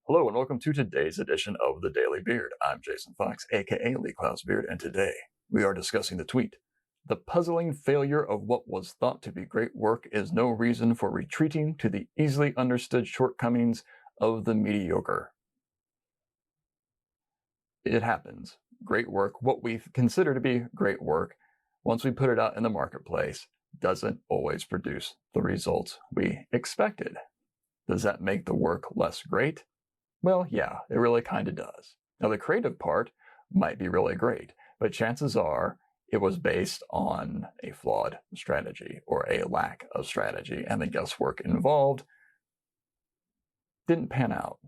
Hello and welcome to today's edition of the Daily Beard. I'm Jason Fox, aka Lee Klaus Beard, and today we are discussing the tweet. The puzzling failure of what was thought to be great work is no reason for retreating to the easily understood shortcomings of the mediocre. It happens. Great work, what we consider to be great work, once we put it out in the marketplace, doesn't always produce the results we expected. Does that make the work less great? Well, yeah, it really kind of does. Now, the creative part might be really great, but chances are it was based on a flawed strategy or a lack of strategy, and the guesswork involved didn't pan out.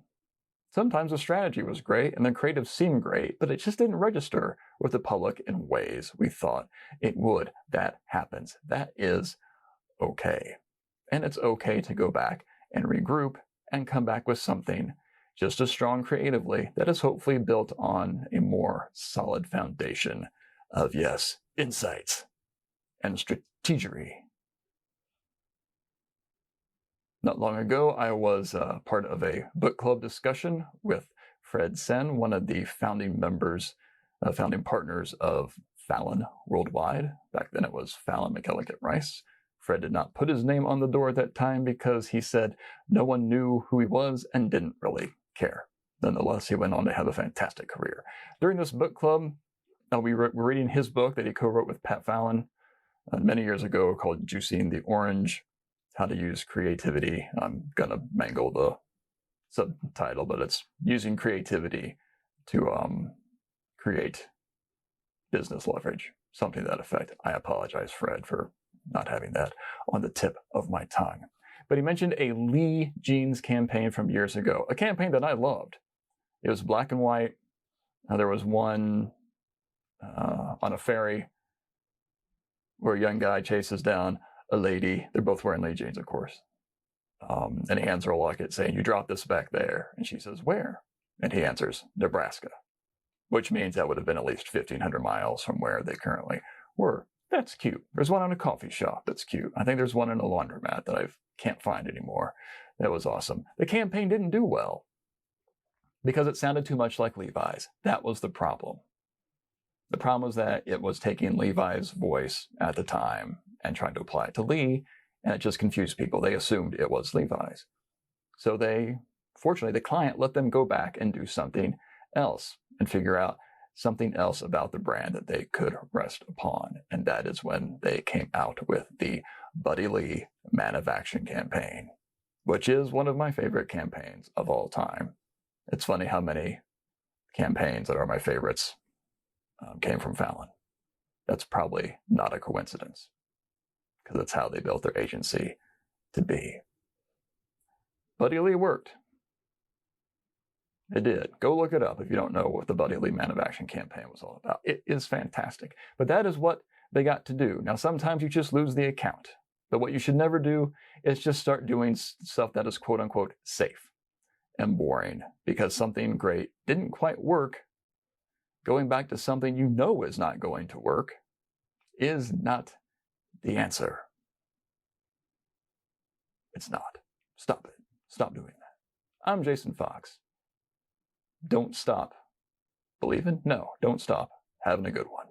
Sometimes the strategy was great and the creative seemed great, but it just didn't register with the public in ways we thought it would. That happens. That is okay. And it's okay to go back and regroup and come back with something just as strong creatively that is hopefully built on a more solid foundation of, yes, insights and strategery. Not long ago, I was part of a book club discussion with Fred Sen, one of the founding members, founding partners of Fallon Worldwide. Back then it was Fallon McElligott Rice. Fred did not put his name on the door at that time because he said no one knew who he was and didn't really care. Nonetheless, he went on to have a fantastic career. During this book club, we were reading his book that he co-wrote with Pat Fallon many years ago called Juicing the Orange, How to Use Creativity. I'm going to mangle the subtitle, but it's using creativity to create business leverage, something to that effect. I apologize, Fred, for not having that on the tip of my tongue. But he mentioned a Lee Jeans campaign from years ago, a campaign that I loved. It was black and white. There was one on a ferry where a young guy chases down a lady. They're both wearing Lee Jeans, of course. And he hands her a locket saying, "You dropped this back there." And she says, "Where?" And he answers, "Nebraska," which means that would have been at least 1,500 miles from where they currently were. That's cute. There's one in a coffee shop that's cute. I think there's one in a laundromat that I can't find anymore. That was awesome. The campaign didn't do well because it sounded too much like Levi's. That was the problem. The problem was that it was taking Levi's voice at the time and trying to apply it to Lee, and it just confused people. They assumed it was Levi's. So fortunately, the client let them go back and do something else and figure out something else about the brand that they could rest upon. And that is when they came out with the Buddy Lee Man of Action campaign, which is one of my favorite campaigns of all time. It's funny how many campaigns that are my favorites came from Fallon. That's probably not a coincidence, because that's how they built their agency to be. Buddy Lee worked. It did. Go look it up if you don't know what the Buddy Lee Man of Action campaign was all about. It is fantastic. But that is what they got to do. Now, sometimes you just lose the account. But what you should never do is just start doing stuff that is quote unquote safe and boring because something great didn't quite work. Going back to something you know is not going to work is not the answer. It's not. Stop it. Stop doing that. I'm Jason Fox. Don't stop believing? No, don't stop having a good one.